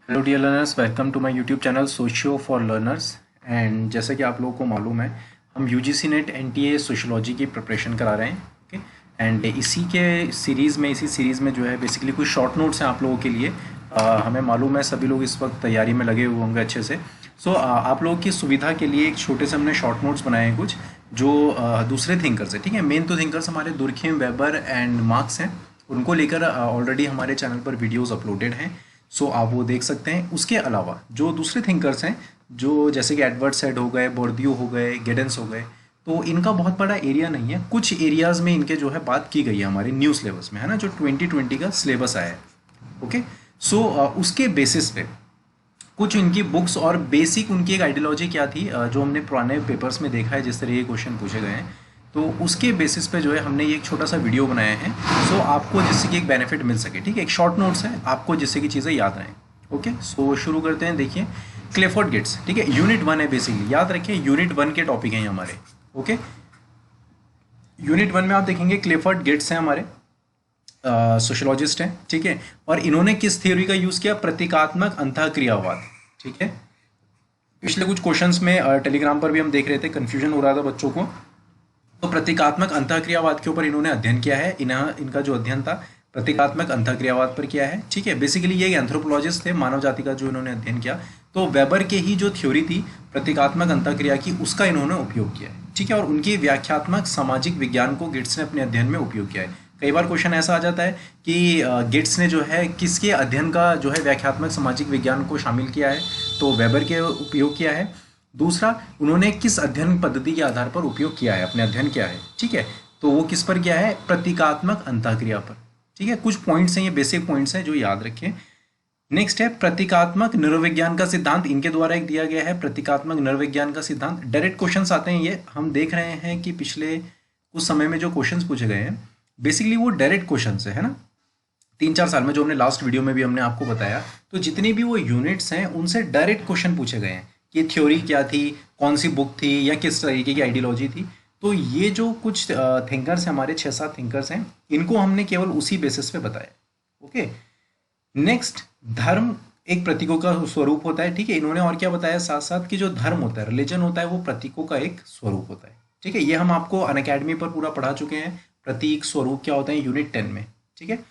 Hello dear learners, welcome to my YouTube channel socio for learners. And जैसा कि आप लोगों को मालूम है, हम यूजीसी नेट एनटीए सोशियोलॉजी की प्रिपरेशन करा रहे हैं। ओके, एंड इसी सीरीज़ में जो है बेसिकली कुछ शॉर्ट नोट्स हैं आप लोगों के लिए। हमें मालूम है सभी लोग इस वक्त तैयारी में लगे हुए होंगे अच्छे से। सो आप लोगों की सुविधा के लिए एक छोटे से हमने शॉर्ट नोट्स बनाए हैं कुछ जो दूसरे थिंकर्स हैं। ठीक है, मेन तो थिंकर्स हमारे दुर्खेम, वेबर एंड मार्क्स हैं। उनको लेकर ऑलरेडी हमारे चैनल पर वीडियोज़ अपलोडेड हैं, सो आप वो देख सकते हैं। उसके अलावा जो दूसरे थिंकर्स हैं, जो जैसे कि एडवर्ड सेड हो गए, बोर्दियो हो गए, गेडेंस हो गए, तो इनका बहुत बड़ा एरिया नहीं है। कुछ एरियाज़ में इनके जो है बात की गई है हमारे न्यू सिलेबस में, है ना, जो 2020 का सिलेबस आया है। ओके, सो उसके बेसिस पे कुछ इनकी बुक्स और बेसिक उनकी एक आइडियोलॉजी क्या थी, जो हमने पुराने पेपर्स में देखा है जिस तरह ये क्वेश्चन पूछे गए हैं, तो उसके बेसिस पे जो है हमने ये एक छोटा सा वीडियो बनाया है। सो आपको जिससे कि एक बेनिफिट मिल सके। ठीक है, एक शॉर्ट नोट्स है आपको जिससे कि चीज़ें याद रहें। ओके, सो शुरू करते हैं। देखिए, क्लिफोर्ड गेट्स, ठीक है, यूनिट 1 है बेसिकली, याद रखिए यूनिट 1 के टॉपिक हैं हमारे। ओके, यूनिट 1 में आप देखेंगे क्लिफोर्ड गेट्स हैं हमारे, सोशोलॉजिस्ट हैं। ठीक है, और इन्होंने किस थ्योरी का यूज़ किया? प्रतीकात्मक अंतःक्रियावाद। ठीक है, पिछले कुछ क्वेश्चंस में टेलीग्राम पर भी हम देख रहे थे, कंफ्यूजन हो रहा था बच्चों को। तो प्रतीकात्मक अंतःक्रियावाद के ऊपर इन्होंने अध्ययन किया है। इनका जो अध्ययन था प्रतीकात्मक अंतःक्रियावाद पर किया है। ठीक है, बेसिकली ये एंथ्रोपोलॉजिस्ट थे, मानव जाति का जो इन्होंने अध्ययन किया। तो वेबर के ही जो थ्योरी थी प्रतीकात्मक अंतःक्रिया की, उसका इन्होंने उपयोग किया है। ठीक है, और उनकी व्याख्यात्मक सामाजिक विज्ञान को गिट्स ने अपने अध्ययन में उपयोग किया है। कई बार क्वेश्चन ऐसा आ जाता है कि गिट्स ने जो है किसके अध्ययन का जो है व्याख्यात्मक सामाजिक विज्ञान को शामिल किया है, तो वेबर के उपयोग किया है। दूसरा, उन्होंने किस अध्ययन पद्धति के आधार पर उपयोग किया है, अपने अध्ययन किया है। ठीक है, तो वो किस पर किया है? प्रतीकात्मक अंतःक्रिया पर। ठीक है, कुछ पॉइंट्स हैं, ये बेसिक पॉइंट्स हैं जो याद रखें। नेक्स्ट है प्रतीकात्मक नृविज्ञान का सिद्धांत, इनके द्वारा एक दिया गया है प्रतीकात्मक नृविज्ञान का सिद्धांत। डायरेक्ट क्वेश्चंस आते हैं, ये हम देख रहे हैं कि पिछले कुछ समय में जो क्वेश्चंस पूछे गए हैं बेसिकली वो डायरेक्ट क्वेश्चंस है ना। 3-4 साल में जो हमने लास्ट वीडियो में भी हमने आपको बताया, तो जितनी भी वो यूनिट्स हैं उनसे डायरेक्ट क्वेश्चन पूछे गए हैं कि थ्योरी क्या थी, कौन सी बुक थी, या किस तरीके की आइडियोलॉजी थी। तो ये जो कुछ थिंकर्स हैं हमारे 6-7 थिंकर्स हैं, इनको हमने केवल उसी बेसिस पे बताया। ओके, नेक्स्ट, धर्म एक प्रतीकों का स्वरूप होता है। ठीक है, इन्होंने और क्या बताया साथ साथ कि जो धर्म होता है, रिलीजन होता है, वो प्रतीकों का एक स्वरूप होता है। ठीक है, ये हम आपको अनअकैडमी पर पूरा पढ़ा चुके हैं, प्रतीक स्वरूप क्या होता है, यूनिट 10 में। ठीक है,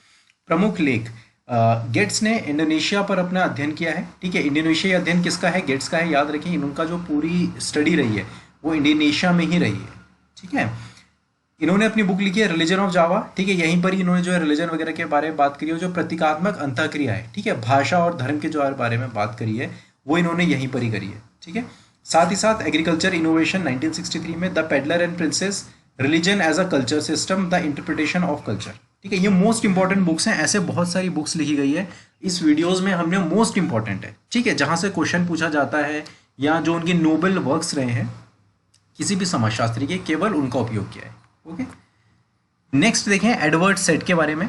प्रमुख लेख, गेट्स ने इंडोनेशिया पर अपना अध्ययन किया है। ठीक है, इंडोनेशिया अध्ययन किसका है? गेट्स का है। याद रखें, इनका जो पूरी स्टडी रही है वो इंडोनेशिया में ही रही है। ठीक है, इन्होंने अपनी बुक लिखी है रिलीजन ऑफ जावा। ठीक है, यहीं पर ही इन्होंने जो है रिलीजन वगैरह के बारे में बात करी है, जो प्रतीकात्मक अंतःक्रिया है, ठीक है, भाषा और धर्म के जो बारे में बात करी है, वो इन्होंने यहीं पर ही करी है। ठीक है, साथ ही साथ एग्रीकल्चर इनोवेशन 1963 में, the peddler and princes, religion as a culture system, the interpretation of culture. ठीक है, ये मोस्ट इंपॉर्टेंट बुक्स हैं। ऐसे बहुत सारी बुक्स लिखी गई है, इस वीडियोस में हमने मोस्ट इंपॉर्टेंट है, ठीक है, जहां से क्वेश्चन पूछा जाता है या जो उनके नोबेल वर्क्स रहे हैं किसी भी समाजशास्त्री के, केवल उनका उपयोग किया है। ओके, नेक्स्ट देखें एडवर्ड सेड के बारे में।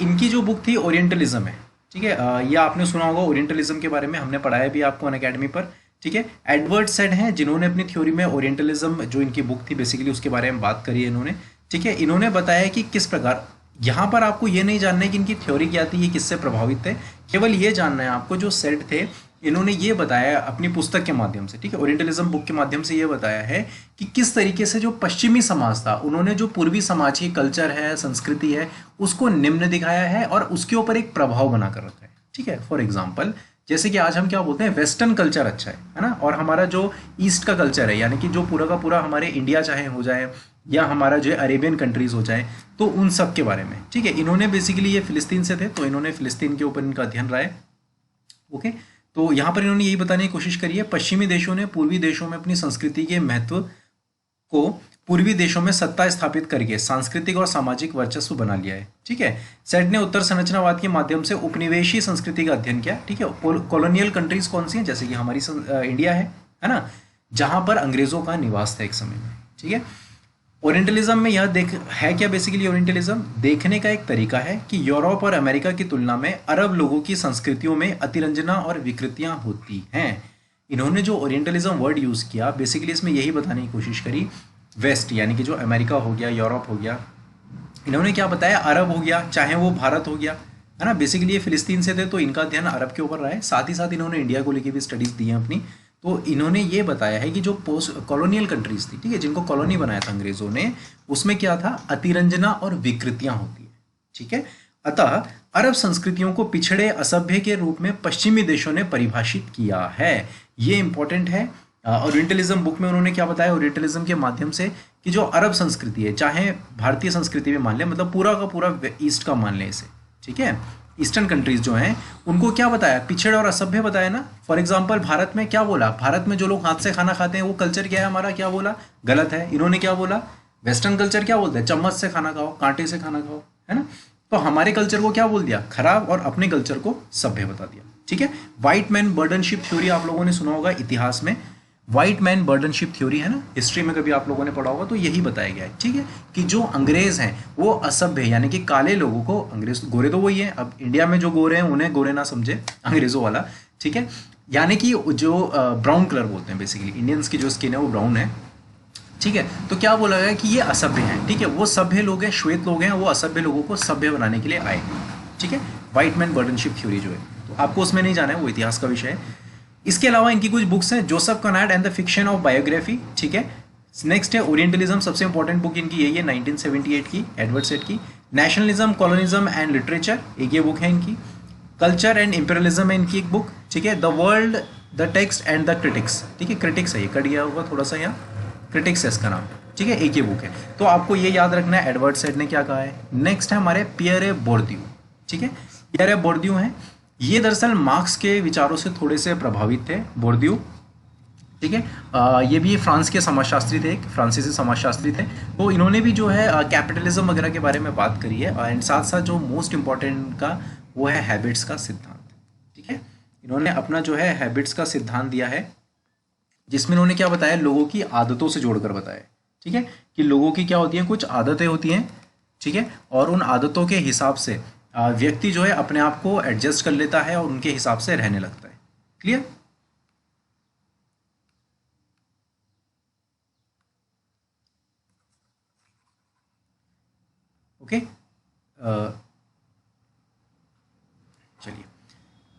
इनकी जो बुक थी ओरिएंटलिज्म है। ठीक है, ये आपने सुना होगा, ओरिएंटलिज्म के बारे में हमने पढ़ाया भी आपको अनअकैडमी पर। ठीक है, एडवर्ड सेड हैं जिन्होंने अपनी थ्योरी में ओरिएंटलिज्म जो इनकी बुक थी बेसिकली उसके बारे में बात करी है इन्होंने। ठीक है, इन्होंने बताया कि किस प्रकार, यहाँ पर आपको ये नहीं जानना है कि इनकी थ्योरी क्या थी, ये किससे प्रभावित थे, केवल ये जानना है आपको जो सेड थे इन्होंने ये बताया अपनी पुस्तक के माध्यम से। ठीक है, ओरिएंटलिज्म बुक के माध्यम से ये बताया है कि किस तरीके से जो पश्चिमी समाज था उन्होंने जो पूर्वी समाज की कल्चर है, संस्कृति है, उसको निम्न दिखाया है और उसके ऊपर एक प्रभाव बना कर रखा है। ठीक है, फॉर एग्जाम्पल जैसे कि आज हम क्या बोलते हैं, वेस्टर्न कल्चर अच्छा है ना, और हमारा जो ईस्ट का कल्चर है, यानी कि जो पूरा का पूरा हमारे इंडिया चाहे हो जाए या हमारा जो अरेबियन कंट्रीज हो जाए, तो उन सब के बारे में। ठीक है, इन्होंने बेसिकली ये फिलिस्तीन से थे, तो इन्होंने फिलिस्तीन के ऊपर इनका अध्ययन रहा है। ओके, तो यहाँ पर इन्होंने यही बताने की कोशिश करी है, पश्चिमी देशों ने पूर्वी देशों में अपनी संस्कृति के महत्व को पूर्वी देशों में सत्ता स्थापित करके सांस्कृतिक और सामाजिक वर्चस्व बना लिया है। ठीक है, सेट ने उत्तर संरचनावाद के माध्यम से उपनिवेशी संस्कृति का अध्ययन किया। ठीक है, कॉलोनियल कंट्रीज कौन सी हैं? जैसे कि हमारी इंडिया है ना, जहां पर अंग्रेजों का निवास था एक समय में। ठीक है, ओरिएंटलिज्म में यह देख है क्या, बेसिकली ओरिएंटलिज्म देखने का एक तरीका है कि यूरोप और अमेरिका की तुलना में अरब लोगों की संस्कृतियों में अतिरंजना और विकृतियां होती हैं। इन्होंने जो ओरिएंटलिज्म वर्ड यूज किया बेसिकली इसमें यही बताने की कोशिश करी, वेस्ट यानी कि जो अमेरिका हो गया, यूरोप हो गया, इन्होंने क्या बताया, अरब हो गया, चाहे वो भारत हो गया, है ना। बेसिकली ये फिलिस्तीन से थे तो इनका ध्यान अरब के ऊपर रहा है। साथ ही साथ इन्होंने इंडिया को लेकर भी स्टडीज दी हैं अपनी। तो इन्होंने ये बताया है कि जो पोस्ट कॉलोनियल कंट्रीज थी, ठीक है, जिनको कॉलोनी बनाया था अंग्रेजों ने, उसमें क्या था, अतिरंजना और विकृतियां होती है, ठीक है। अतः अरब संस्कृतियों को पिछड़े असभ्य के रूप में पश्चिमी देशों ने परिभाषित किया है। ये इंपॉर्टेंट है। ओरिएंटलिज्म बुक में उन्होंने क्या बताया, ओरिएंटलिज्म के माध्यम से कि जो अरब संस्कृति है, चाहे भारतीय संस्कृति भी मान लें, मतलब पूरा का पूरा ईस्ट का मान लें इसे, ठीक है, ईस्टर्न कंट्रीज जो हैं उनको क्या बताया, पिछड़े और असभ्य बताया ना। फॉर एग्जांपल भारत में क्या बोला, भारत में जो लोग हाथ से खाना खाते हैं वो कल्चर क्या है हमारा, क्या बोला, गलत है। इन्होंने क्या बोला, वेस्टर्न कल्चर क्या बोलते हैं, चम्मच से खाना खाओ, कांटे से खाना खाओ, है ना। तो हमारे कल्चर को क्या बोल दिया, खराब, और अपने कल्चर को सभ्य बता दिया, ठीक है। व्हाइट मैन बर्डनशिप थ्योरी आप लोगों ने सुना होगा इतिहास में, व्हाइट मैन बर्डनशिप थ्योरी है ना, हिस्ट्री में कभी आप लोगों ने पढ़ा होगा, तो यही बताया गया है, ठीक है, कि जो अंग्रेज हैं वो असभ्य, यानी कि काले लोगों को, अंग्रेज गोरे तो वही है, अब इंडिया में जो गोरे हैं उन्हें गोरे ना समझे अंग्रेजों वाला, ठीक है, यानी कि जो ब्राउन कलर बोलते हैं, बेसिकली इंडियंस की जो स्किन है वो ब्राउन है, ठीक है। तो क्या बोला गया कि ये असभ्य हैं, ठीक है, वो सभ्य लोग हैं, श्वेत लोग हैं, वो असभ्य लोगों को सभ्य बनाने के लिए आए, ठीक है। व्हाइट मैन बर्डनशिप थ्योरी जो है, तो आपको उसमें नहीं जाना है, वो इतिहास का विषय है। इसके अलावा इनकी कुछ बुक्स हैं, Joseph canard and the fiction of biography, ठीक है। नेक्स्ट है ओरिएंटलिज्म, सबसे इंपॉर्टेंट बुक इनकी यही है 1978 की, एडवर्ड सेड की। नेशनलिज्म, कॉलोनिज्म एंड लिटरेचर, एक ये बुक है इनकी। कल्चर एंड इंपीरियलिज्म है इनकी एक बुक, ठीक है। The world, the text and the critics, ठीक है, क्रिटिक्स है, ये कट गया होगा थोड़ा सा यहाँ, क्रिटिक्स है इसका नाम, ठीक है, एक ही बुक है। तो आपको ये याद रखना है एडवर्ड सेड ने क्या कहा है। नेक्स्ट है हमारे पियरे बोर्दियू, ठीक है, पियरे बोर्दियू हैं, ये दरअसल मार्क्स के विचारों से थोड़े से प्रभावित थे बोर्दियू, ठीक है। ये भी फ्रांस के समाजशास्त्री थे, एक फ्रांसीसी समाजशास्त्री थे। तो इन्होंने भी जो है कैपिटलिज्म वगैरह के बारे में बात करी है, एंड साथ साथ जो मोस्ट इंपॉर्टेंट का वो है हैबिट्स का सिद्धांत, ठीक है। इन्होंने अपना जो है हैबिट्स का सिद्धांत दिया है, जिसमें इन्होंने क्या बताया, लोगों की आदतों से जोड़कर बताया, ठीक है, कि लोगों की क्या होती हैं, कुछ आदतें होती हैं, ठीक है, और उन आदतों के हिसाब से व्यक्ति जो है अपने आप को एडजस्ट कर लेता है और उनके हिसाब से रहने लगता है। क्लियर? ओके, चलिए,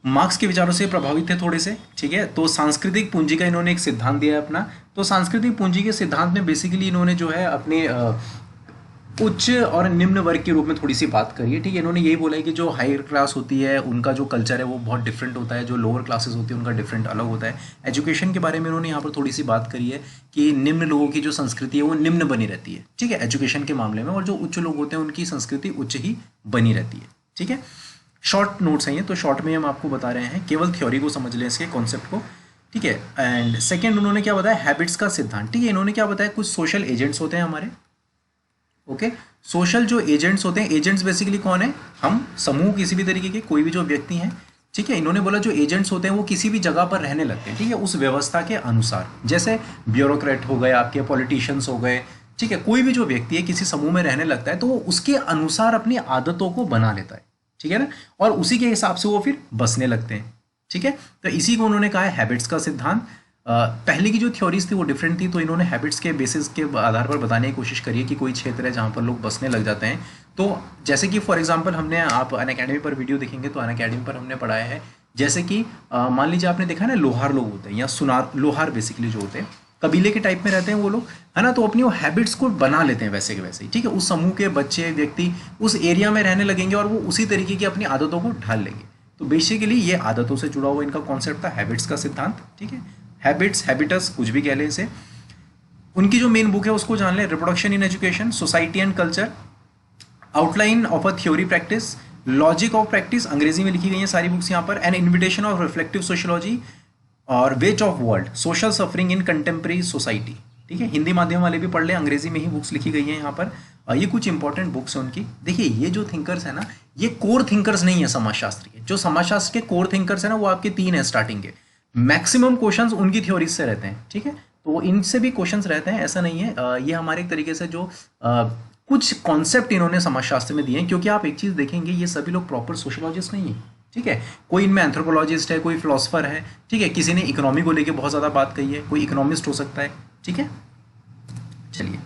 मार्क्स के विचारों से प्रभावित थे थोड़े से, ठीक है। तो सांस्कृतिक पूंजी का इन्होंने एक सिद्धांत दिया है अपना। तो सांस्कृतिक पूंजी के सिद्धांत में बेसिकली इन्होंने जो है अपने उच्च और निम्न वर्ग के रूप में थोड़ी सी बात करी है, ठीक है। इन्होंने यही बोला है कि जो हायर क्लास होती है उनका जो कल्चर है वो बहुत डिफरेंट होता है, जो लोअर क्लासेस होती है उनका डिफरेंट अलग होता है। एजुकेशन के बारे में इन्होंने यहाँ पर थोड़ी सी बात करी है कि निम्न लोगों की जो संस्कृति है वो निम्न बनी रहती है, ठीक है, एजुकेशन के मामले में, और जो उच्च लोग होते हैं उनकी संस्कृति उच्च ही बनी रहती है, ठीक है। शॉर्ट नोट्स हैं ये, तो शॉर्ट में हम आपको बता रहे हैं, केवल थ्योरी को समझ लें, इसके कॉन्सेप्ट को, ठीक है। एंड सेकेंड उन्होंने क्या बताया, हैबिट्स का सिद्धांत, ठीक है। इन्होंने क्या बताया, कुछ सोशल एजेंट्स होते हैं हमारे, ओके। सोशल जो एजेंट्स होते हैं, एजेंट्स बेसिकली कौन है, हम समूह, किसी भी तरीके के कोई भी जो व्यक्ति हैं, ठीक है। इन्होंने बोला जो एजेंट्स होते हैं वो किसी भी जगह पर रहने लगते हैं, ठीक है, उस व्यवस्था के अनुसार, जैसे ब्यूरोक्रेट हो गए, आपके पॉलिटिशियंस हो गए, ठीक है, कोई भी जो व्यक्ति है किसी समूह में रहने लगता है तो वो उसके अनुसार अपनी आदतों को बना लेता है, ठीक है ना, और उसी के हिसाब से वो फिर बसने लगते हैं, ठीक है। तो इसी को उन्होंने कहा है हैबिट्स का सिद्धांत। पहले की जो थ्योरीज थी वो डिफरेंट थी, तो इन्होंने हैबिट्स के बेसिस के आधार पर बताने की कोशिश करी है कि कोई क्षेत्र है जहाँ पर लोग बसने लग जाते हैं। तो जैसे कि फॉर एग्जांपल हमने, आप अनअकैडमी पर वीडियो देखेंगे तो अनअकैडमी पर हमने पढ़ाया है, जैसे कि मान लीजिए आपने देखा ना, लोहार लोग होते हैं या सुनार, लोहार बेसिकली जो होते हैं कबीले के टाइप में रहते हैं वो लोग, है ना, तो अपनी वो हैबिट्स को बना लेते हैं वैसे के वैसे ही, ठीक है। उस समूह के बच्चे व्यक्ति उस एरिया में रहने लगेंगे और वो उसी तरीके की अपनी आदतों को ढाल लेंगे। तो बेसिकली ये आदतों से जुड़ा हुआ इनका कॉन्सेप्ट था, हैबिट्स का सिद्धांत, ठीक है। हैबिट्स, हैबिटस, कुछ भी कह लें इसे। उनकी जो मेन बुक है उसको जान लें, reproduction in education, society and culture, outline of a theory practice, logic of practice, अंग्रेजी में लिखी गई है सारी बुक्स यहाँ पर, an invitation of reflective sociology, और ways of world, social suffering in contemporary society, ठीक है। हिंदी माध्यम वाले भी पढ़ लें, अंग्रेजी में ही बुक्स लिखी गई हैं यहाँ पर। ये कुछ इंपॉर्टेंट बुक्स हैं उनकी। देखिए ये जो थिंकर्स है ना, ये कोर थिंकर्स नहीं है समाजशास्त्र के। जो समाजशास्त्र के कोर थिंकर्स है ना, वो आपके 3 हैं स्टार्टिंग के। मैक्सिमम क्वेश्चंस उनकी थ्योरीज से रहते हैं, ठीक है। तो इनसे भी क्वेश्चंस रहते हैं, ऐसा नहीं है। ये हमारे एक तरीके से जो कुछ कॉन्सेप्ट इन्होंने समाजशास्त्र में दिए हैं, क्योंकि आप एक चीज़ देखेंगे, ये सभी लोग प्रॉपर सोशोलॉजिस्ट नहीं है, ठीक है। कोई इनमें एंथ्रोपोलॉजिस्ट है, कोई फिलोसफर है, ठीक है, किसी ने इकोनॉमी को लेके बहुत ज़्यादा बात कही है, कोई इकोनॉमिस्ट हो सकता है, ठीक है। चलिए,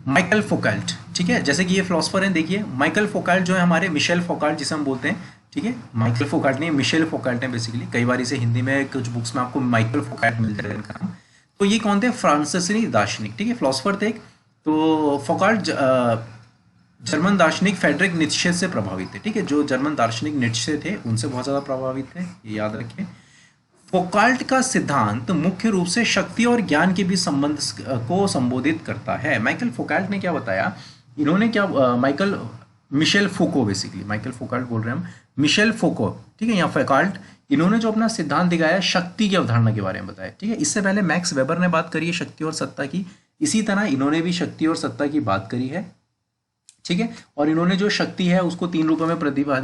माइकल फोकाल्ट, ठीक है, जैसे कि ये फिलोसफर हैं, देखिए माइकल फोकाल्ट जो है हमारे, मिशेल फोकाल्ट जिसे हम बोलते हैं, ठीक है, माइकल फोकाल्ट नहीं, मिशेल फोकाल्ट है बेसिकली। कई बार इसे हिंदी में कुछ बुक्स में आपको माइकल फोकाल्ट मिल जाएगा इनका नाम। तो ये कौन थे? फ्रांसीसी दार्शनिक, ठीक है, फिलोसफर थे एक। तो फोकाल्ट जर्मन दार्शनिक फ्रेडरिक नीत्शे से प्रभावित थे, ठीक है, जो जर्मन दार्शनिक नीत्शे थे उनसे बहुत ज़्यादा प्रभावित थे, ये याद रखें। फोकाल्ट का सिद्धांत मुख्य रूप से शक्ति और ज्ञान के बीच संबंध को संबोधित करता है। माइकल फोकाल्ट ने क्या बताया, इन्होंने क्या मिशेल फोको, बेसिकली माइकल फोकाल्ट बोल रहे हैं हम, मिशेल फोको, ठीक है, यहाँ फोकाल्ट, इन्होंने जो अपना सिद्धांत दिखाया शक्ति की अवधारणा के बारे में बताया, ठीक है। इससे पहले मैक्स वेबर ने बात करी है शक्ति और सत्ता की, इसी तरह इन्होंने भी शक्ति और सत्ता की बात करी है, ठीक है। और इन्होंने जो शक्ति है उसको 3 रूपों में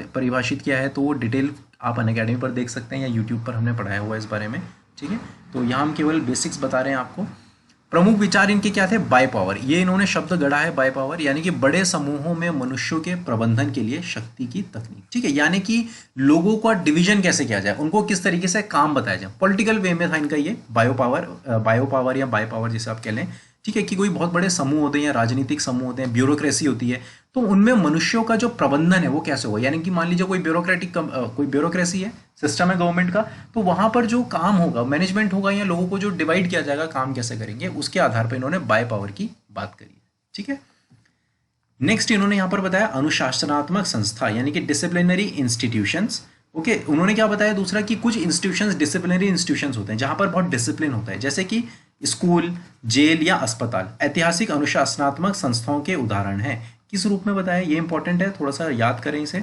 परिभाषित किया है, तो वो डिटेल आप अनअकैडमी पर देख सकते हैं या यूट्यूब पर हमने पढ़ाया हुआ है इस बारे में, ठीक है। तो यहाँ हम केवल बेसिक्स बता रहे हैं आपको। प्रमुख विचार इनके क्या थे? बाय पावर, ये इन्होंने शब्द गढ़ा है, बाय पावर, यानी कि बड़े समूहों में मनुष्यों के प्रबंधन के लिए शक्ति की तकनीक, ठीक है, यानी कि लोगों का डिवीजन कैसे किया जाए, उनको किस तरीके से काम बताया जाए, पॉलिटिकल वे में था इनका ये बायो पावर या बाय पावर जिसे आप कह लें, ठीक है, कि कोई बहुत बड़े समूह होते हैं या राजनीतिक समूह होते हैं, ब्यूरोक्रेसी होती है, तो उनमें मनुष्यों का जो प्रबंधन है वो कैसे होगा, यानी कि मान लीजिए कोई कोई ब्यूरोक्रेसी है, सिस्टम है गवर्नमेंट का, तो वहां पर जो काम होगा, मैनेजमेंट होगा, या लोगों को जो डिवाइड किया जाएगा काम कैसे करेंगे, उसके आधार पर इन्होंने बाय पावर की बात करी है, ठीक है। नेक्स्ट इन्होंने यहां पर बताया अनुशासनात्मक संस्था, यानी कि डिसिप्लिनरी इंस्टीट्यूशंस, ओके। उन्होंने क्या बताया दूसरा, कि कुछ इंस्टीट्यूशंस डिसिप्लिनरी इंस्टीट्यूशंस होते हैं जहां पर बहुत डिसिप्लिन होता है, जैसे कि स्कूल, जेल या अस्पताल ऐतिहासिक अनुशासनात्मक संस्थाओं के उदाहरण हैं। किस रूप में बताया, ये इंपॉर्टेंट है, थोड़ा सा याद करें इसे।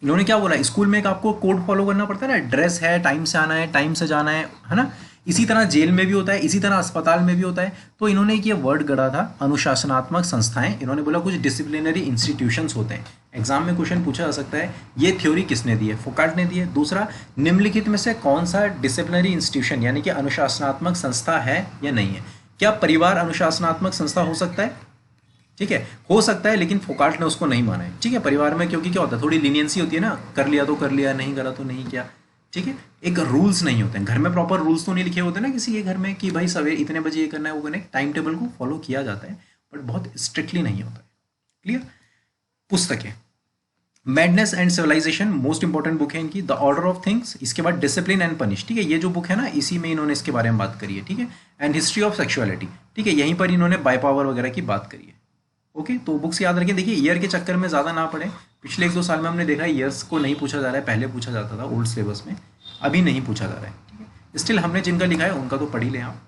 इन्होंने क्या बोला, स्कूल में एक आपको कोड फॉलो करना पड़ता है ना, ड्रेस है, टाइम से आना है, टाइम से जाना है ना, इसी तरह जेल में भी होता है, इसी तरह अस्पताल में भी होता है। तो इन्होंने एक ये वर्ड गढ़ा था अनुशासनात्मक संस्थाएं, इन्होंने बोला कुछ डिसिप्लिनरी इंस्टीट्यूशंस होते हैं। एग्जाम में क्वेश्चन पूछा जा सकता है, ये थ्योरी किसने दी है? फोकाल्ट ने दी है। दूसरा, निम्नलिखित में से कौन सा डिसिप्लिनरी इंस्टीट्यूशन यानी कि अनुशासनात्मक संस्था है या नहीं है? क्या परिवार अनुशासनात्मक संस्था हो सकता है? ठीक है, हो सकता है, लेकिन फोकाल्ट ने उसको नहीं माना है, ठीक है। परिवार में क्योंकि क्या होता है, थोड़ी लीनियंसी होती है ना, कर लिया तो कर लिया, नहीं करा तो नहीं किया, ठीक है। एक रूल्स नहीं होते हैं घर में, प्रॉपर रूल्स तो नहीं लिखे होते ना किसी के घर में कि भाई सवेरे इतने बजे ये करना है वो करना है, टाइम टेबल को फॉलो किया जाता है बट बहुत स्ट्रिक्टली नहीं होता है, क्लियर। पुस्तकें, madness and civilization most important book है इनकी, द ऑर्डर ऑफ थिंग्स, इसके बाद डिसिप्लिन एंड पनिश, ठीक है, ये जो बुक है ना इसी में इन्होंने इसके बारे में बात करी है, ठीक है। एंड हिस्ट्री ऑफ सेक्सुअलिटी, ठीक है, यहीं पर इन्होंने बाय पावर वगैरह की बात करी है, ओके। तो बुक्स याद रखें। देखिए ईयर के चक्कर में ज़्यादा ना पढ़े, पिछले 1-2 साल में हमने देखा है ईयर्स को नहीं पूछा जा रहा है, पहले पूछा जाता था ओल्ड सिलेबस में, अभी नहीं पूछा जा रहा है, ठीक है। स्टिल हमने जिनका लिखा है उनका तो पढ़ ही लें आप।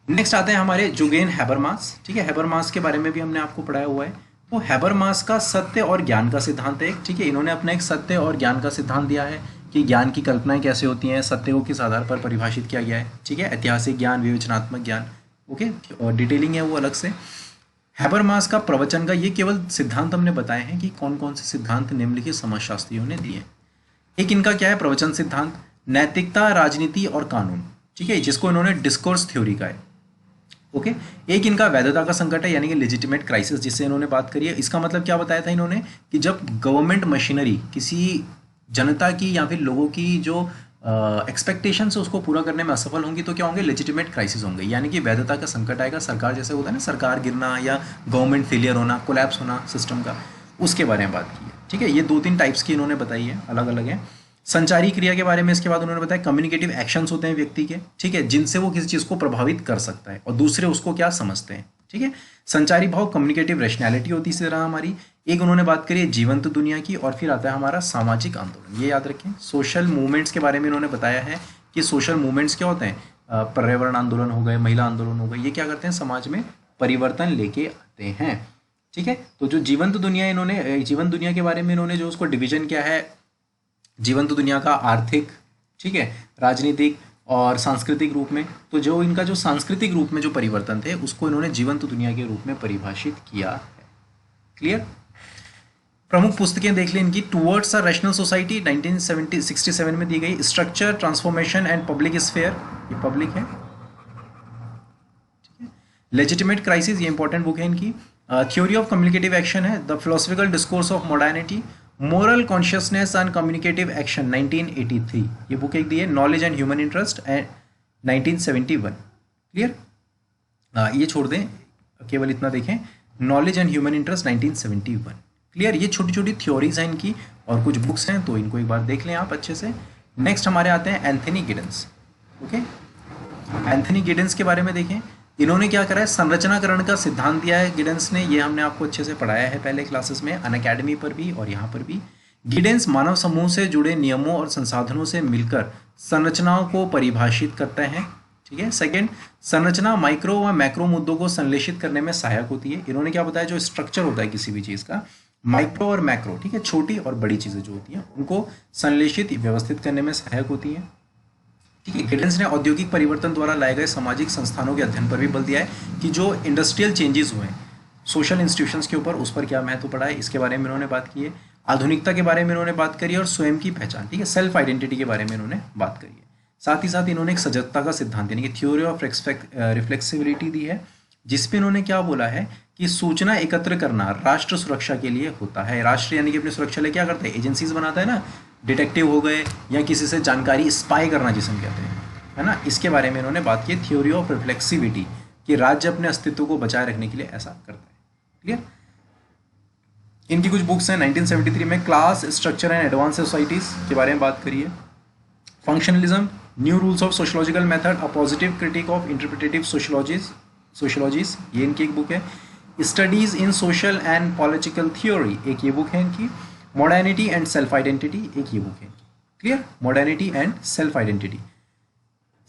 नेक्स्ट आते हैं हमारे जुगेन हैबरमास, ठीक है, हैबरमास के बारे में भी हमने आपको पढ़ाया हुआ है। तो हैबरमास का सत्य और ज्ञान का सिद्धांत है, ठीक है, इन्होंने अपना एक सत्य और ज्ञान का सिद्धांत दिया है कि ज्ञान की कल्पनाएं कैसे होती हैं, सत्य को किस आधार पर परिभाषित किया गया है, ठीक है, ऐतिहासिक ज्ञान, विवेचनात्मक ज्ञान, ओके, और डिटेलिंग है वो अलग से। हैबरमास का प्रवचन का ये केवल सिद्धांत हमने बताए हैं कि कौन कौन से सिद्धांत निम्नलिखित समाजशास्त्रियों ने दिए। एक इनका क्या है प्रवचन सिद्धांत, नैतिकता, राजनीति और कानून, ठीक है, जिसको इन्होंने डिस्कोर्स थ्योरी का है, ओके। एक इनका वैधता का संकट है यानी कि लेजिटिमेट क्राइसिस, जिससे इन्होंने बात करी है। इसका मतलब क्या बताया था इन्होंने कि जब गवर्नमेंट मशीनरी किसी जनता की या फिर लोगों की जो एक्सपेक्टेशन है उसको पूरा करने में असफल होंगी तो क्या होंगे, लेजिटिमेट क्राइसिस होंगे, यानी कि वैधता का संकट आएगा। सरकार जैसे होता है ना, सरकार गिरना या गवर्नमेंट फेलियर होना, कोलैप्स होना सिस्टम का, उसके बारे में बात की है, ठीक है। ये 2-3 टाइप्स की इन्होंने बताई है, अलग अलग है। संचारी क्रिया के बारे में इसके बाद उन्होंने बताया कम्युनिकेटिव एक्शंस होते हैं व्यक्ति के, ठीक है, जिनसे वो किसी चीज़ को प्रभावित कर सकता है और दूसरे उसको क्या समझते हैं, ठीक है। संचारी भाव कम्युनिकेटिव रैशनैलिटी होती है इसी तरह हमारी। एक उन्होंने बात करी है जीवंत दुनिया की, और फिर आता है हमारा सामाजिक आंदोलन, ये याद रखें। सोशल मूवमेंट्स के बारे में इन्होंने बताया है कि सोशल मूवमेंट्स क्या होते हैं, पर्यावरण आंदोलन हो गए, महिला आंदोलन हो गए, ये क्या करते हैं, समाज में परिवर्तन लेके आते हैं, ठीक है। तो जो जीवंत दुनिया के बारे में इन्होंने जो उसको डिवीजन किया है, जीवंत दुनिया का आर्थिक, ठीक है, राजनीतिक और सांस्कृतिक रूप में, तो जो इनका जो सांस्कृतिक रूप में जो परिवर्तन थे उसको इन्होंने जीवंत दुनिया के रूप में परिभाषित किया है, क्लियर। प्रमुख पुस्तकें देख लें इनकी, टूवर्ड्स अ रैशनल सोसाइटी 1967 में दी गई, structure, transformation and public sphere, ये पब्लिक है, ठीक है। लेजिटिमेट क्राइसिस, ये इंपॉर्टेंट बुक है इनकी। थ्योरी ऑफ कम्युनिकेटिव एक्शन है, the philosophical discourse of modernity, moral consciousness and communicative action 1983, ये बुक एक दी है। Knowledge and human interest 1971, clear. ये छोड़ दें, केवल इतना देखें, knowledge and human interest 1971, clear, ये छोटी छोटी थ्योरीज हैं इनकी और कुछ बुक्स हैं, तो इनको एक बार देख लें आप अच्छे से। नेक्स्ट हमारे आते हैं Anthony Giddens. Okay, Anthony Giddens के बारे में देखें। इन्होंने क्या करा है, संरचनाकरण का सिद्धांत दिया है गिडेंस ने, ये हमने आपको अच्छे से पढ़ाया है पहले क्लासेस में, अनअकैडमी पर भी और यहाँ पर भी। गिडेंस मानव समूह से जुड़े नियमों और संसाधनों से मिलकर संरचनाओं को परिभाषित करते हैं। ठीक है। सेकंड, संरचना माइक्रो व मैक्रो मुद्दों को संश्लेषित करने में सहायक होती है। इन्होंने क्या बताया, जो स्ट्रक्चर होता है किसी भी चीज़ का, माइक्रो और मैक्रो, ठीक है, छोटी और बड़ी चीज़ें जो होती हैं उनको संश्लेषित व्यवस्थित करने में सहायक होती हैं। ठीक है। गिडेंस ने औद्योगिक परिवर्तन द्वारा लाए गए सामाजिक संस्थानों के अध्ययन पर भी बल दिया है कि जो इंडस्ट्रियल चेंजेस हुए हैं सोशल इंस्टीट्यूशंस के ऊपर, उस पर क्या महत्व पड़ा है, इसके बारे में इन्होंने बात की है। आधुनिकता के बारे में इन्होंने बात करी और स्वयं की पहचान, ठीक है, सेल्फ आइडेंटिटी के बारे में इन्होंने बात करी है। साथ ही साथ इन्होंने एक सजगता का सिद्धांत यानी कि थ्योरी ऑफ रिफ्लेक्सिबिलिटी दी है, जिसपे इन्होंने क्या बोला है कि सूचना एकत्र करना राष्ट्र सुरक्षा के लिए होता है। राष्ट्र यानी कि अपनी सुरक्षा लिए क्या करते हैं, एजेंसीज बनाता है ना, डिटेक्टिव हो गए या किसी से जानकारी स्पाई करना जिसे हम कहते हैं, है ना, इसके बारे में इन्होंने बात की, थ्योरी ऑफ रिफ्लेक्सिविटी, कि राज्य अपने अस्तित्व को बचाए रखने के लिए ऐसा करता है। क्लियर। इनकी कुछ बुक्स हैं। 1973 में class structure and advance societies के बारे में बात करी है। Functionalism, new rules of sociological method, a positive critique of interpretative sociologies, ये इनकी एक बुक है। Studies in social and political theory, एक ये बुक है इनकी। मॉडर्निटी एंड सेल्फ आइडेंटिटी, एक ये बुक है इनकी। Clear. Modernity and self identity,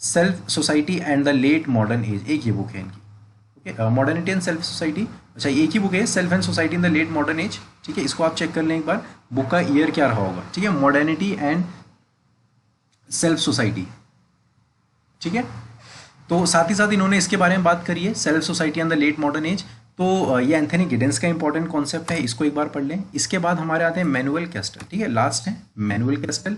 self society and the late modern age, एक ये बुक है इनकी। Okay, modernity and self society, अच्छा एक ही बुक है, self and society in the late modern age. ठीक है, इसको आप चेक कर लें एक बार, बुक का ईयर क्या रहा होगा। ठीक है, मॉडर्निटी एंड सेल्फ सोसाइटी। ठीक है, तो साथ ही साथ इन्होंने इसके बारे में बात करी है, self society and the late modern age. तो ये एंथनी गिडेंस का इंपॉर्टेंट कॉन्सेप्ट है, इसको एक बार पढ़ लें। इसके बाद हमारे आते हैं मैनुअल कैस्टल। ठीक है, लास्ट है मैनुअल कैस्टल।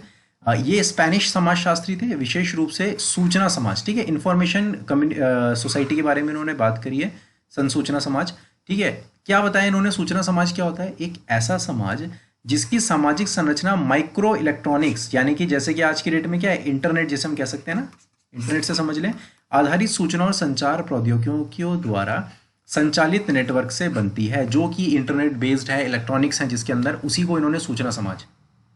ये स्पेनिश समाजशास्त्री थे, विशेष रूप से सूचना समाज, ठीक है, इंफॉर्मेशन सोसाइटी के बारे में इन्होंने बात करी है, संसूचना समाज। ठीक है, क्या बताया इन्होंने, सूचना समाज क्या होता है, एक ऐसा समाज जिसकी सामाजिक संरचना माइक्रो इलेक्ट्रॉनिक्स यानी कि जैसे कि आज की डेट में क्या है, इंटरनेट जैसे हम कह सकते हैं ना, इंटरनेट से समझ लें, आधारित सूचना और संचार प्रौद्योगिकियों द्वारा संचालित नेटवर्क से बनती है, जो कि इंटरनेट बेस्ड है, इलेक्ट्रॉनिक्स है जिसके अंदर, उसी को इन्होंने सूचना समाज,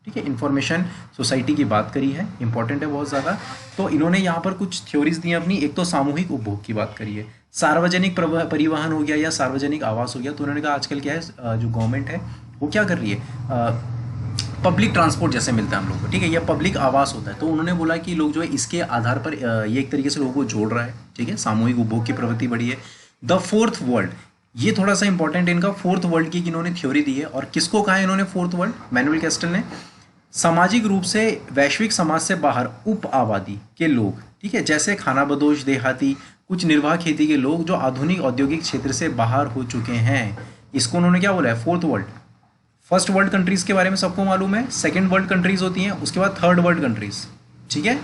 ठीक है, इंफॉर्मेशन सोसाइटी की बात करी है, इंपॉर्टेंट है बहुत ज़्यादा। तो इन्होंने यहाँ पर कुछ थ्योरीज दी अपनी, एक तो सामूहिक उपभोग की बात करी है, सार्वजनिक परिवहन हो गया या सार्वजनिक आवास हो गया। तो उन्होंने कहा आजकल क्या है, जो गवर्नमेंट है वो क्या कर रही है, पब्लिक ट्रांसपोर्ट जैसे मिलता है हम लोग को, ठीक है, या पब्लिक आवास होता है। तो उन्होंने बोला कि लोग जो है इसके आधार पर ये एक तरीके से लोगों को जोड़ रहा है, ठीक है, सामूहिक उपभोग की प्रवृत्ति बढ़ी है। द फोर्थ वर्ल्ड, ये थोड़ा सा इंपॉर्टेंट है इनका, फोर्थ वर्ल्ड की इन्होंने थ्योरी दी है। और किसको कहा है इन्होंने फोर्थ वर्ल्ड, मैनुअल कैस्टल ने, सामाजिक रूप से वैश्विक समाज से बाहर उप आबादी के लोग, ठीक है, जैसे खानाबदोश, देहाती, कुछ निर्वाह खेती के लोग जो आधुनिक औद्योगिक क्षेत्र से बाहर हो चुके हैं, इसको उन्होंने क्या बोला है, fourth world. First world countries के बारे में सबको मालूम है, सेकंड वर्ल्ड कंट्रीज होती हैं, उसके बाद थर्ड वर्ल्ड कंट्रीज, ठीक है,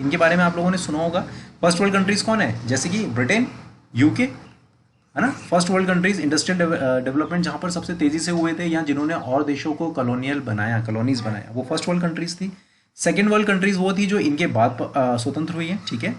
इनके बारे में आप लोगों ने सुना होगा। फर्स्ट वर्ल्ड कंट्रीज कौन है, जैसे कि ब्रिटेन, यूके, है ना। First world countries industrial development जहाँ पर सबसे तेजी से हुए थे, या जिन्होंने और देशों को कॉलोनियल बनाया, कॉलोनीज बनाया, वो फर्स्ट वर्ल्ड कंट्रीज थी। सेकंड वर्ल्ड कंट्रीज वो थी जो इनके बाद स्वतंत्र हुई है, ठीक है,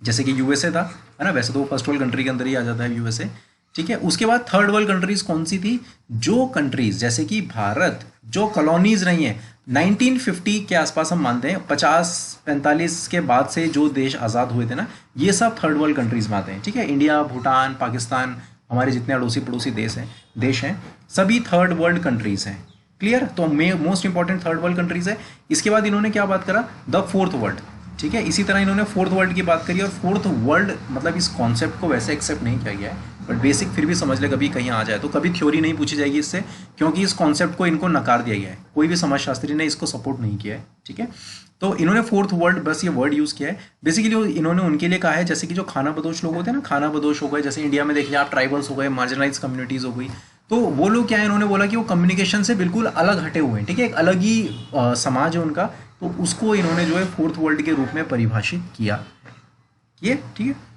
जैसे कि यूएसए था, है ना, वैसे तो फर्स्ट वर्ल्ड कंट्री के अंदर ही आ जाता है यूएसए, ठीक है। उसके बाद थर्ड वर्ल्ड कंट्रीज कौन सी थी, जो कंट्रीज जैसे कि भारत जो कॉलोनीज रही हैं 1950 के आसपास, हम मानते हैं 50-45 के बाद से जो देश आज़ाद हुए थे ना, ये सब थर्ड वर्ल्ड कंट्रीज में आते हैं, ठीक है। इंडिया, भूटान, पाकिस्तान, हमारे जितने अड़ोसी पड़ोसी देश हैं सभी थर्ड वर्ल्ड कंट्रीज हैं। क्लियर, तो most important third world countries है। इसके बाद इन्होंने क्या बात करा, द फोर्थ वर्ल्ड, ठीक है। इसी तरह इन्होंने फोर्थ वर्ल्ड की बात करी, और फोर्थ वर्ल्ड मतलब इस कॉन्सेप्ट को वैसे एक्सेप्ट नहीं किया गया है, बट बेसिक फिर भी समझ ले, कभी कहीं आ जाए तो कभी थ्योरी नहीं पूछी जाएगी इससे, क्योंकि इस कॉन्सेप्ट को इनको नकार दिया गया है, कोई भी समाजशास्त्री ने इसको सपोर्ट नहीं किया है, ठीक है। तो इन्होंने फोर्थ वर्ल्ड बस ये वर्ड यूज़ किया है। बेसिकली इन्होंने उनके लिए कहा है, जैसे कि जो खानाबदोश लोग होते हैं ना, खानाबदोश हो गए, जैसे इंडिया में देख लिया आप, ट्राइबल्स हो गए, मार्जिनलाइज कम्युनिटीज़ हो गई, तो वो लोग क्या है, इन्होंने बोला कि वो कम्युनिकेशन से बिल्कुल अलग हटे हुए हैं, ठीक है, एक अलग ही समाज है उनका, तो उसको इन्होंने जो है फोर्थ वर्ल्ड के रूप में परिभाषित किया, ये ठीक है।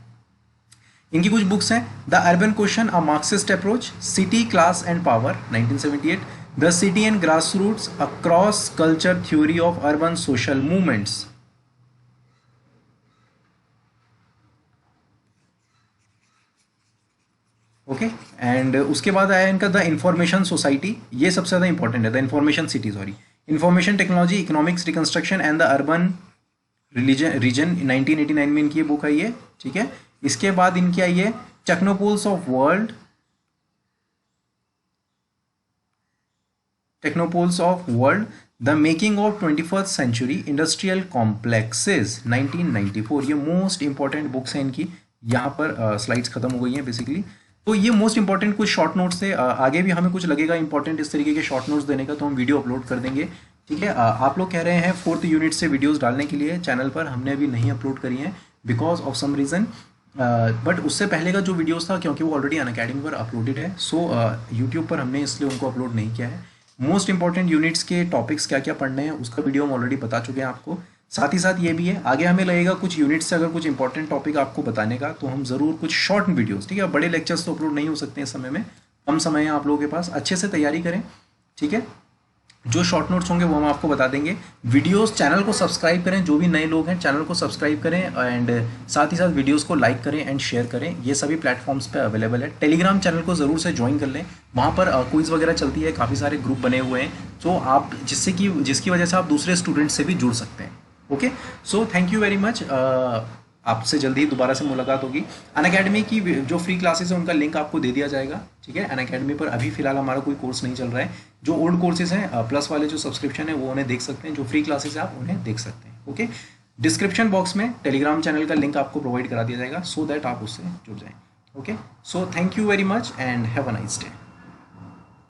इनकी कुछ बुक्स हैं, the urban question, a Marxist approach, city, class and power 1978, the city and grass roots, a cross culture theory of urban social movements, okay. And उसके बाद आया इनका द इंफॉर्मेशन सोसाइटी, ये सबसे ज़्यादा इंपॉर्टेंट है, the information city, sorry, information technology, economics, reconstruction and the urban region 1989 में इनकी ये बुक आई है, ठीक है। इसके बाद इनकी आई है technopoles of world, technopoles of world, the making of 21st century industrial complexes 1994, ये मोस्ट इंपॉर्टेंट बुक्स हैं इनकी। यहाँ पर स्लाइड्स खत्म हो गई हैं बेसिकली, तो ये मोस्ट इंपॉर्टेंट कुछ शॉर्ट नोट्स थे। आगे भी हमें कुछ लगेगा इंपॉर्टेंट इस तरीके के शॉर्ट नोट्स देने का, तो हम वीडियो अपलोड कर देंगे, ठीक है। आप लोग कह रहे हैं 4th यूनिट से वीडियोस डालने के लिए चैनल पर, हमने अभी नहीं अपलोड करी हैं because of some reason, but उससे पहले का जो वीडियोस था क्योंकि वो ऑलरेडी अनअकैडमी पर अपलोडेड है, सो यूट्यूब पर हमने इसलिए उनको अपलोड नहीं किया है। मोस्ट इंपॉर्टेंट यूनिट्स के टॉपिक्स क्या क्या पढ़ने हैं उसका वीडियो हम ऑलरेडी बता चुके हैं आपको। साथ ही साथ ये भी है, आगे हमें लगेगा कुछ यूनिट्स से अगर कुछ इंपॉर्टेंट टॉपिक आपको बताने का, तो हम ज़रूर कुछ शॉर्ट वीडियोस, ठीक है, बड़े लेक्चर्स तो अपलोड नहीं हो सकते इस समय में, कम समय है आप लोगों के पास, अच्छे से तैयारी करें, ठीक है। जो शॉर्ट नोट्स होंगे वो हम आपको बता देंगे। वीडियोस, चैनल को सब्सक्राइब करें, जो भी नए लोग हैं चैनल को सब्सक्राइब करें, एंड साथ ही साथ वीडियोस को लाइक करें एंड शेयर करें, ये सभी प्लेटफॉर्म्स पे अवेलेबल है। टेलीग्राम चैनल को ज़रूर से ज्वाइन कर लें, वहाँ पर क्विज़ वगैरह चलती है, काफ़ी सारे ग्रुप बने हुए हैं, तो आप जिसकी वजह से आप दूसरे स्टूडेंट से भी जुड़ सकते हैं। Okay, so thank you very much, आपसे जल्दी ही दोबारा से मुलाकात होगी। अनअकैडमी की जो फ्री क्लासेस है उनका लिंक आपको दे दिया जाएगा, ठीक है। अनअकैडमी पर अभी फिलहाल हमारा कोई कोर्स नहीं चल रहा है, जो ओल्ड कोर्सेज हैं प्लस वाले जो सब्सक्रिप्शन है वो उन्हें देख सकते हैं, जो फ्री क्लासेस है आप उन्हें देख सकते हैं। ओके, डिस्क्रिप्शन बॉक्स में टेलीग्राम चैनल का लिंक आपको प्रोवाइड करा दिया जाएगा, सो दैट आप उससे जुड़ जाएं। Okay, so thank you very much and have a nice day.